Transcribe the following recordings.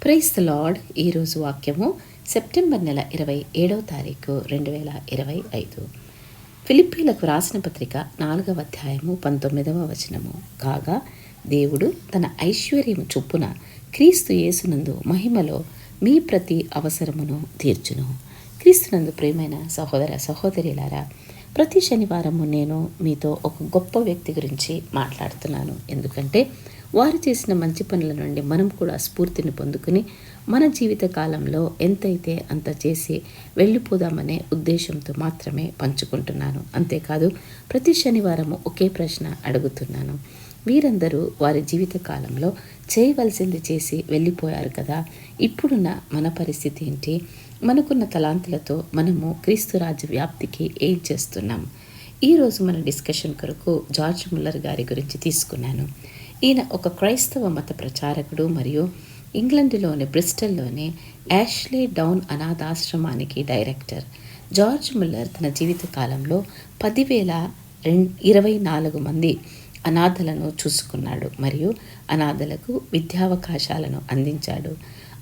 Praise the lord. ఈరోజు వాక్యము September నెల 27వ తారీఖు 2025. ఫిలిప్పీలకు రాసిన పత్రిక 4వ అధ్యాయము 19వ వచనము. కాగా దేవుడు తన ఐశ్వర్యము చొప్పున క్రీస్తు యేసునందు మహిమలో మీ ప్రతి అవసరమును తీర్చును. క్రీస్తునందు ప్రియమైన సహోదర సహోదరులారా, ప్రతి శనివారము నేను మీతో ఒక గొప్ప వ్యక్తి గురించి మాట్లాడుతున్నాను. ఎందుకంటే వారు చేసిన మంచి పనుల నుండి మనం కూడా స్ఫూర్తిని పొందుకుని మన జీవిత కాలంలో ఎంతైతే అంత చేసి వెళ్ళిపోదామనే ఉద్దేశంతో మాత్రమే పంచుకుంటున్నాను. అంతేకాదు, ప్రతి శనివారము ఒకే ప్రశ్న అడుగుతున్నాను. వీరందరూ వారి జీవిత కాలంలో చేయవలసింది చేసి వెళ్ళిపోయారు కదా, ఇప్పుడున్న మన పరిస్థితి ఏంటి? మనకున్న తలాంతులతో మనము క్రీస్తు రాజ్య వ్యాప్తికి ఏం చేస్తున్నాం? ఈరోజు మన డిస్కషన్ కొరకు జార్జ్ ముల్లర్ గారి గురించి తీసుకున్నాను. ఈయన ఒక క్రైస్తవ మత ప్రచారకుడు మరియు ఇంగ్లండ్లోని బ్రిస్టల్లోని యాష్లే డౌన్ అనాథాశ్రమానికి డైరెక్టర్. జార్జ్ ముల్లర్ తన జీవిత కాలంలో 10,024 మంది అనాథలను చూసుకున్నాడు మరియు అనాథలకు విద్యావకాశాలను అందించాడు.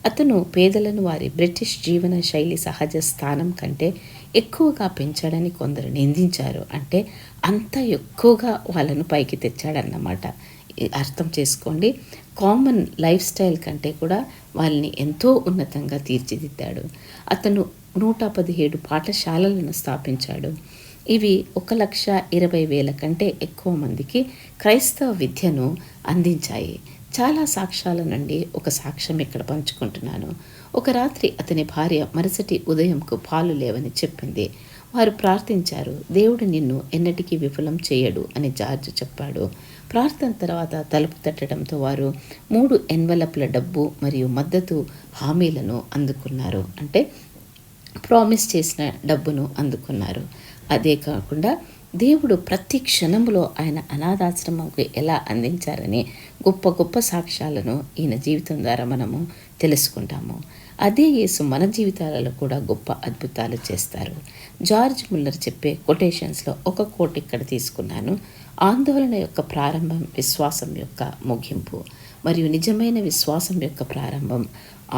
అతను పేదలను వారి బ్రిటిష్ జీవన శైలి సహజ స్థానం కంటే ఎక్కువగా పెంచాడని కొందరు నిందించారు. అంటే అంత ఎక్కువగా వాళ్ళను పైకి తెచ్చాడన్నమాట. అర్థం చేసుకోండి, కామన్ లైఫ్ స్టైల్ కంటే కూడా వాళ్ళని ఎంతో ఉన్నతంగా తీర్చిదిద్దాడు. అతను 117 పాఠశాలలను స్థాపించాడు. ఇవి 1,20,000 కంటే ఎక్కువ మందికి క్రైస్తవ విద్యను అందించాయి. చాలా సాక్ష్యాల నుండి ఒక సాక్ష్యం ఇక్కడ పంచుకుంటున్నాను. ఒక రాత్రి అతని భార్య మరుసటి ఉదయంకు పాలు లేవని చెప్పింది. వారు ప్రార్థించారు. దేవుడు నిన్ను ఎన్నటికీ విఫలం చేయడు అని జార్జ్ చెప్పాడు. ప్రార్థన తర్వాత తలుపు తట్టడంతో వారు 3 ఎన్వలప్ల డబ్బు మరియు మద్దతు హామీలను అందుకున్నారు. అంటే ప్రామిస్ చేసిన డబ్బును అందుకున్నారు. అదే కాకుండా దేవుడు ప్రతి క్షణంలో ఆయన అనాథాశ్రమంకు ఎలా అందించారని గొప్ప గొప్ప సాక్ష్యాలను ఈయన జీవితం ద్వారా మనము తెలుసుకుంటాము. అదే యేసు మన జీవితాలలో కూడా గొప్ప అద్భుతాలు చేస్తారు. జార్జ్ ముల్లర్ చెప్పే కొటేషన్స్లో ఒక కోట్ ఇక్కడ తీసుకున్నాను. ఆందోళన యొక్క ప్రారంభం విశ్వాసం యొక్క ముగింపు, మరియు నిజమైన విశ్వాసం యొక్క ప్రారంభం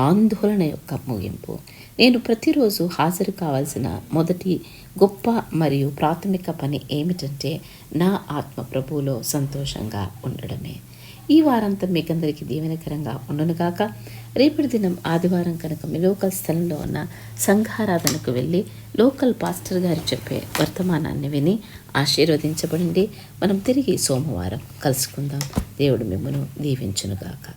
ఆందోళన యొక్క ముగింపు. నేను ప్రతిరోజు హాజరు కావాల్సిన మొదటి గొప్ప మరియు ప్రాథమిక పని ఏమిటంటే నా ఆత్మ ప్రభువులో సంతోషంగా ఉండడమే. ఈ వారంతా మీకందరికీ దీవెనకరంగా ఉండనుగాక. రేపటి దినం ఆదివారం కనుక మీ లోకల్ స్థలంలో ఉన్న సంఘారాధనకు వెళ్ళి లోకల్ పాస్టర్ గారు చెప్పే వర్తమానాన్ని విని ఆశీర్వదించబడింది. మనం తిరిగి సోమవారం కలుసుకుందాం. దేవుడు మిమ్మల్ని దీవించునుగాక.